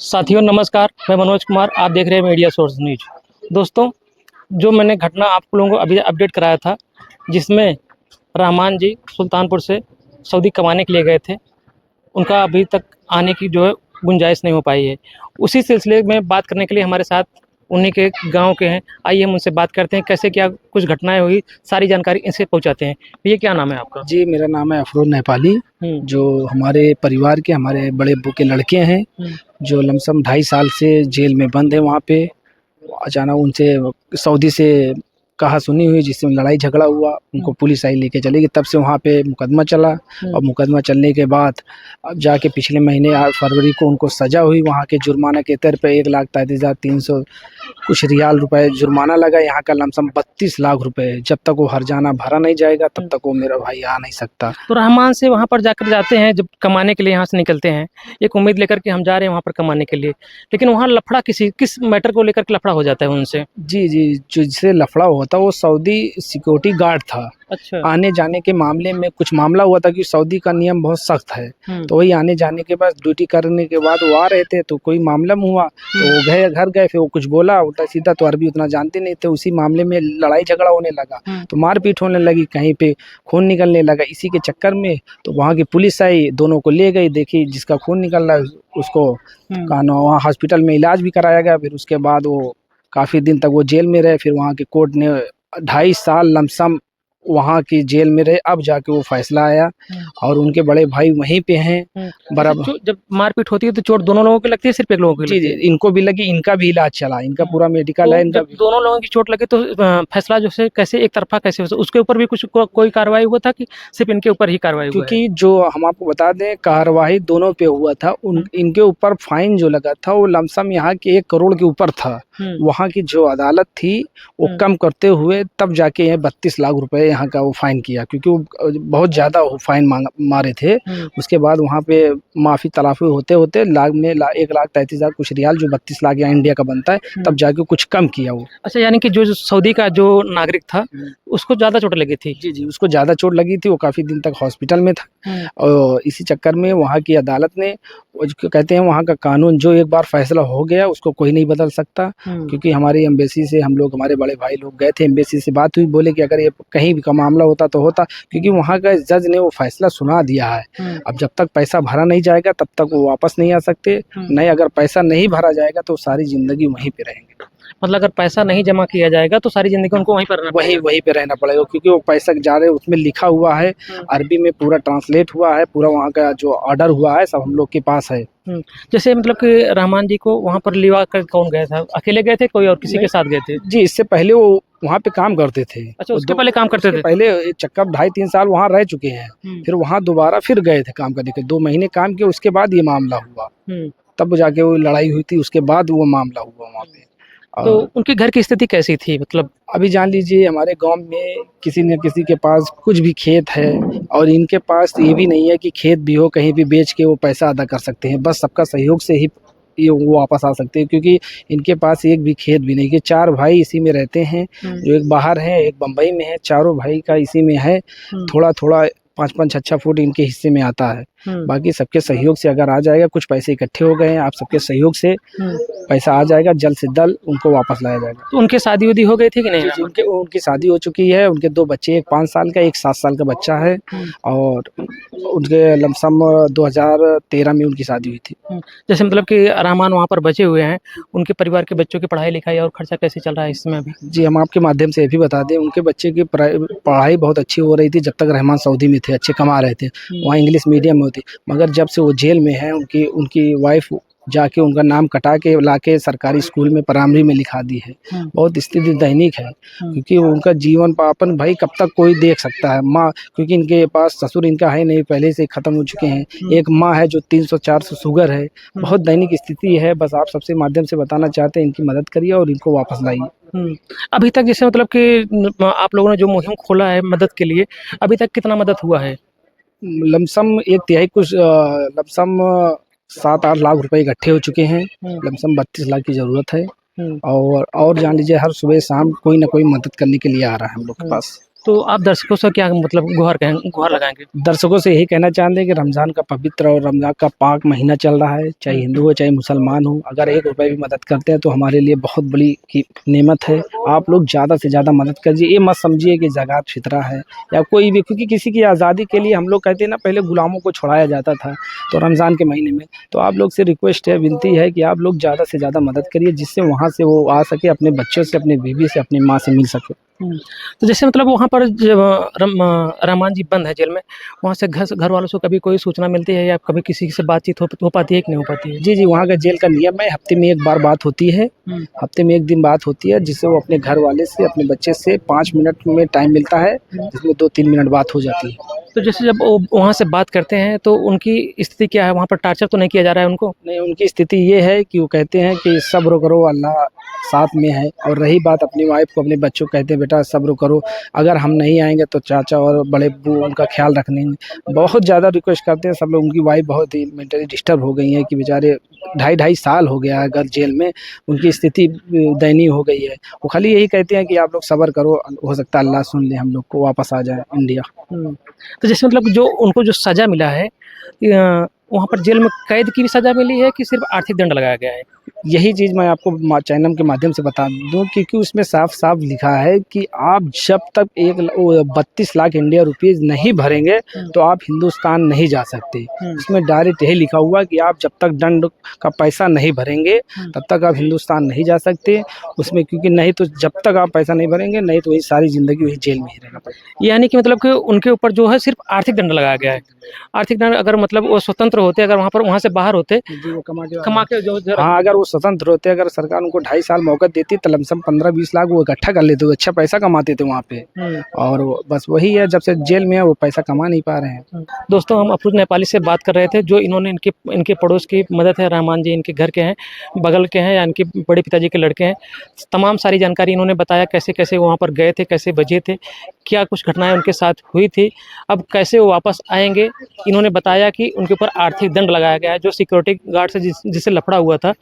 साथियों नमस्कार, मैं मनोज कुमार। आप देख रहे हैं मीडिया सोर्स न्यूज। दोस्तों, जो मैंने घटना आप लोगों को अभी अपडेट कराया था, जिसमें रहमान जी सुल्तानपुर से सऊदी कमाने के लिए गए थे, उनका अभी तक आने की जो है गुंजाइश नहीं हो पाई है। उसी सिलसिले में बात करने के लिए हमारे साथ उन्हीं के गांव के हैं। आइए हम उनसे बात करते हैं, कैसे क्या कुछ घटनाएं हुई, सारी जानकारी इनसे पहुंचाते हैं। ये क्या नाम है आपका? जी, मेरा नाम है अफरोज नेपाली। जो हमारे परिवार के हमारे बड़े अब्बू के लड़के हैं, जो लमसम 2.5 साल से जेल में बंद है। वहाँ पे अचानक उनसे सऊदी से कहा सुनी हुई, जिससे लड़ाई झगड़ा हुआ, उनको पुलिस आई लेके चली गई। तब से वहाँ पे मुकदमा चला और मुकदमा चलने के बाद अब जाके पिछले महीने 8 फरवरी को उनको सज़ा हुई। वहाँ के जुर्माना के तौर पे 1,33,300 कुछ रियाल रुपए जुर्माना लगा। यहाँ का लमसम 32 लाख रुपए है। जब तक वो हर्जाना भरा नहीं जाएगा तब तक वो मेरा भाई आ नहीं सकता। तो रहमान से वहाँ पर जाकर जाते हैं, जब कमाने के लिए यहाँ से निकलते हैं, एक उम्मीद लेकर के हम जा रहे हैं वहाँ पर कमाने के लिए, लेकिन वहाँ लफड़ा किस मैटर को लेकर के लफड़ा हो जाता है उनसे? जी, जिससे लफड़ा होता वो सऊदी सिक्योरिटी गार्ड था। अच्छा। आने जाने के मामले में कुछ मामला हुआ था कि सऊदी का नियम बहुत सख्त है, तो वही आने जाने के बाद ड्यूटी करने के बाद वो आ रहे थे, तो कोई मामला हुआ तो वो गए, घर गए, फिर वो कुछ बोला उल्टा सीधा, तो अरबी उतना जानते नहीं थे। उसी मामले में लड़ाई झगड़ा होने लगा, तो मारपीट होने लगी, कहीं पे खून निकलने लगा। इसी के चक्कर में तो वहाँ की पुलिस आई, दोनों को ले गई। देखी जिसका खून निकल रहा है उसको वहाँ हॉस्पिटल में इलाज भी कराया गया। फिर उसके बाद वो काफ़ी दिन तक वो जेल में रहे। फिर वहाँ की कोर्ट ने 2.5 साल लमसम वहाँ की जेल में रहे। अब जाके वो फैसला आया और उनके बड़े भाई वहीं पे हैं बराबर। जब मारपीट होती है तो चोट दोनों लोगों की लगती है, सिर्फ एक लोगों की? जी, इनको भी लगी, इनका भी इलाज चला, इनका पूरा मेडिकल है। इनका दोनों लोगों की चोट लगे तो फैसला जो है कैसे एक तरफा कैसे हो, उसके ऊपर भी कुछ कोई कार्रवाई हुआ था कि सिर्फ इनके ऊपर ही कार्रवाई हुआ? क्योंकि जो हम आपको बता दें, कार्रवाई दोनों पे हुआ था। इनके ऊपर फाइन जो लगा था वो लमसम यहाँ के 1 करोड़ के ऊपर था। वहाँ की जो अदालत थी वो कम करते हुए तब जाके 32 लाख रुपए यहाँ का वो फाइन किया, क्योंकि वो बहुत ज्यादा फाइन मारे थे। उसके बाद वहाँ पे माफी तलाफी होते होते 1,33,000 कुछ रियाल, जो 32 लाख यहाँ इंडिया का बनता है, तब जाके कुछ कम किया वो। अच्छा, यानी कि जो सऊदी का जो नागरिक था उसको ज्यादा चोट लगी थी? जी, उसको ज्यादा चोट लगी थी, वो काफी दिन तक हॉस्पिटल में था। और इसी चक्कर में वहाँ की अदालत ने, कहते हैं वहाँ का कानून, जो एक बार फैसला हो गया उसको कोई नहीं बदल सकता। क्योंकि हमारी एम्बेसी से हम लोग, हमारे बड़े भाई लोग गए थे, एम्बेसी से बात हुई, बोले कि अगर ये कहीं भी का मामला होता तो होता, क्योंकि वहाँ का जज ने वो फैसला सुना दिया है। अब जब तक पैसा भरा नहीं जाएगा तब तक वो वापस नहीं आ सकते। नहीं, अगर पैसा नहीं भरा जाएगा तो सारी जिंदगी वहीं पे रहेंगे। मतलब अगर पैसा नहीं जमा किया जाएगा तो सारी जिंदगी उनको वहीं पर वहीं पे रहना पड़ेगा, क्योंकि वो पैसा जा रहे उसमें लिखा हुआ है, अरबी में पूरा ट्रांसलेट हुआ है, पूरा वहाँ का जो ऑर्डर हुआ है सब हम लोग के पास है। जैसे मतलब कि रहमान जी को वहाँ पर लिवा कर कौन गया था? अकेले गए थे कोई और किसी के साथ गए थे? जी, इससे पहले वो वहाँ पे काम करते थे। अच्छा, उसके पहले काम करते थे? पहले चक्कर 2.5-3 साल वहाँ रह चुके हैं। फिर वहाँ दोबारा फिर गए थे काम करने के, 2 महीने काम किए, उसके बाद ये मामला हुआ। तब जाके वो लड़ाई हुई थी, उसके बाद वो मामला हुआ वहाँ पे। तो उनके घर की स्थिति कैसी थी? मतलब अभी जान लीजिए, हमारे गांव में किसी न किसी के पास कुछ भी खेत है, और इनके पास ये भी नहीं है कि खेत भी हो कहीं भी बेच के वो पैसा अदा कर सकते हैं। बस सबका सहयोग से ही ये वो वापस आ सकते हैं, क्योंकि इनके पास एक भी खेत भी नहीं। कि 4 भाई इसी में रहते हैं, जो एक बाहर है, एक बम्बई में है, चारों भाई का इसी में है। थोड़ा थोड़ा 5-5 6 फुट इनके हिस्से में आता है। बाकी सबके सहयोग से अगर आ जाएगा, कुछ पैसे इकट्ठे हो गए हैं, आप सबके सहयोग से पैसा आ जाएगा, जल्द से जल्द उनको वापस लाया जाएगा। तो उनकी शादी उदी हो गई थी कि नहीं? जी, उनकी शादी हो चुकी है। उनके 2 बच्चे, एक 5 साल का, एक 7 साल का बच्चा है। और उनके लमसम 2013 में उनकी शादी हुई थी। जैसे मतलब कि रहमान वहाँ पर बचे हुए हैं, उनके परिवार के बच्चों की पढ़ाई लिखाई और खर्चा कैसे चल रहा है इस समय अभी? जी, हम आपके माध्यम से ये भी बता दें, उनके बच्चे की पढ़ाई बहुत अच्छी हो रही थी जब तक रहमान सऊदी में थे, अच्छे कमा रहे थे। वहाँ इंग्लिश मीडियम में होती, मगर जब से वो जेल में है, उनकी वाइफ जाके उनका नाम कटा के लाके सरकारी स्कूल में प्राइमरी में लिखा दी है। बहुत स्थिति दैनिक है, क्योंकि उनका जीवन पापन भाई कब तक कोई देख सकता है। माँ, क्योंकि इनके पास ससुर इनका है नहीं, पहले से खत्म हो चुके हैं। एक माँ है जो 300-400 शुगर है। बहुत दैनिक स्थिति है। बस आप सबसे माध्यम से बताना चाहते हैं, इनकी मदद करिए और इनको वापस लाइए। अभी तक जैसे मतलब कि आप लोगों ने जो मुहिम खोला है मदद के लिए, अभी तक कितना मदद हुआ है? लमसम 1/3 कुछ लमसम 7-8 लाख रुपए इकट्ठे हो चुके हैं। लमसम 32 लाख की ज़रूरत है। और जान लीजिए, हर सुबह शाम कोई ना कोई मदद करने के लिए आ रहा है हम लोग के पास। तो आप दर्शकों से क्या मतलब गुहार लगाएंगे? दर्शकों से यही कहना चाहते हैं कि रमज़ान का पवित्र और रमज़ान का पाक महीना चल रहा है, चाहे हिंदू हो चाहे मुसलमान हो, अगर 1 रुपये भी मदद करते हैं तो हमारे लिए बहुत बड़ी की नेमत है। आप लोग ज़्यादा से ज़्यादा मदद कीजिए, ये मत समझिए कि ज़कात फितरा है या कोई भी, क्योंकि किसी की आज़ादी के लिए हम लोग कहते हैं ना, पहले गुलामों को छुड़ाया जाता था, तो रमज़ान के महीने में तो आप लोग से रिक्वेस्ट है, विनती है कि आप लोग ज़्यादा से ज़्यादा मदद करिए, जिससे वहाँ से वो आ सके, अपने बच्चों से, अपनी बीवी से, अपनी माँ से मिल सके। तो जैसे मतलब वहाँ पर जब रहमान जी बंद है जेल में, वहाँ से घर वालों से कभी कोई सूचना मिलती है या कभी किसी से बातचीत हो पाती है कि नहीं हो पाती है? जी, जी, वहाँ का जेल का नियम है, हफ्ते में 1 बार बात होती है, हफ्ते में 1 दिन बात होती है, जिससे वो अपने घर वाले से, अपने बच्चे से 5 मिनट में टाइम मिलता है, जिसमें 2-3 मिनट बात हो जाती है। तो जैसे जब वो वहाँ से बात करते हैं तो उनकी स्थिति क्या है? वहाँ पर टॉर्चर तो नहीं किया जा रहा है उनको? नहीं, उनकी स्थिति ये है कि वो कहते हैं कि सब्र करो, अल्लाह साथ में है। और रही बात अपनी वाइफ़ को, अपने बच्चों को कहते हैं बेटा सब्र करो, अगर हम नहीं आएँगे तो चाचा और बड़े अब्बू उनका ख़्याल रख लेंगे। बहुत ज़्यादा रिक्वेस्ट करते हैं सब लोग, उनकी वाइफ़ बहुत ही मेंटली डिस्टर्ब हो गई हैं कि बेचारे ढाई साल हो गया है अगर जेल में, उनकी स्थिति दयनीय हो गई है। वो खाली यही कहते हैं कि आप लोग सब्र करो, हो सकता है अल्लाह सुन ले, हम लोग को वापस आ जाए इंडिया। तो जैसे मतलब जो उनको जो सज़ा मिला है वहाँ पर जेल में कैद की भी सज़ा मिली है कि सिर्फ़ आर्थिक दंड लगाया गया है? यही चीज़ मैं आपको चैनल के माध्यम से बता दूँ, क्योंकि उसमें साफ-साफ लिखा है कि आप जब तक 32 लाख इंडिया रुपीज़ नहीं भरेंगे, तो आप हिंदुस्तान नहीं जा सकते। इसमें डायरेक्ट यही लिखा हुआ है कि आप जब तक दंड का पैसा नहीं भरेंगे, तब तक आप हिंदुस्तान नहीं जा सकते। उसमें क्योंकि नहीं तो जब तक आप पैसा नहीं भरेंगे, नहीं तो वही सारी ज़िंदगी वही जेल में ही रहना पड़ेगा। यानी कि मतलब कि उनके ऊपर जो है सिर्फ़ आर्थिक दंड लगाया गया है। आर्थिक दंड अगर मतलब वो स्वतंत्र होते, अगर वहाँ से बाहर होते, जी, वो कमा के जो हाँ, अगर वो स्वतंत्र होते, अगर सरकार उनको 2.5 साल मौका देती तो लमसम 15-20 लाख वो इकट्ठा कर लेते, वो अच्छा पैसा कमाते थे वहाँ पे। और बस वही है, जब से जेल में है वो पैसा कमा नहीं पा रहे हैं। दोस्तों हम अफरोज़ नेपाली से बात कर रहे थे, जो इन्होंने इनके पड़ोस की मदद है, रहमान जी इनके घर के हैं, बगल के हैं या इनके बड़े पिताजी के लड़के हैं। तमाम सारी जानकारी इन्होंने बताया, कैसे-कैसे वहाँ पर गए थे, कैसे बचे थे, क्या कुछ घटनाएँ उनके साथ हुई थी, अब कैसे वो वापस आएँगे। इन्होंने बताया कि उनके ऊपर आर्थिक दंड लगाया गया है, जो सिक्योरिटी गार्ड से जिससे लफड़ा हुआ था,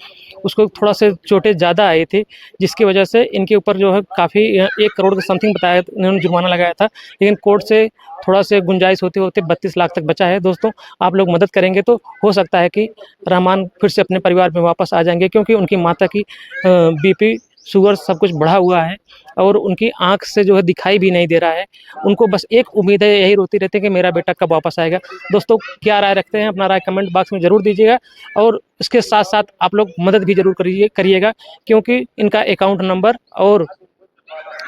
उसको थोड़ा से चोटें ज़्यादा आई थी, जिसकी वजह से इनके ऊपर जो है काफ़ी 1 करोड़ के समथिंग बताया, इन्होंने जुर्माना लगाया था। लेकिन कोर्ट से थोड़ा से गुंजाइश होते-होते 32 लाख तक बचा है। दोस्तों, आप लोग मदद करेंगे तो हो सकता है कि रहमान फिर से अपने परिवार में वापस आ जाएँगे, क्योंकि उनकी माता की बीपी, शुगर सब कुछ बढ़ा हुआ है और उनकी आँख से जो है दिखाई भी नहीं दे रहा है। उनको बस एक उम्मीद है, यही रोती रहती है कि मेरा बेटा कब वापस आएगा। दोस्तों, क्या राय रखते हैं? अपना राय कमेंट बॉक्स में ज़रूर दीजिएगा और इसके साथ-साथ आप लोग मदद भी ज़रूर करिएगा, क्योंकि इनका अकाउंट नंबर और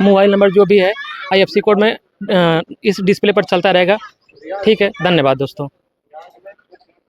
मोबाइल नंबर जो भी है, आईएफएससी कोड में इस डिस्प्ले पर चलता रहेगा। ठीक है, धन्यवाद दोस्तों।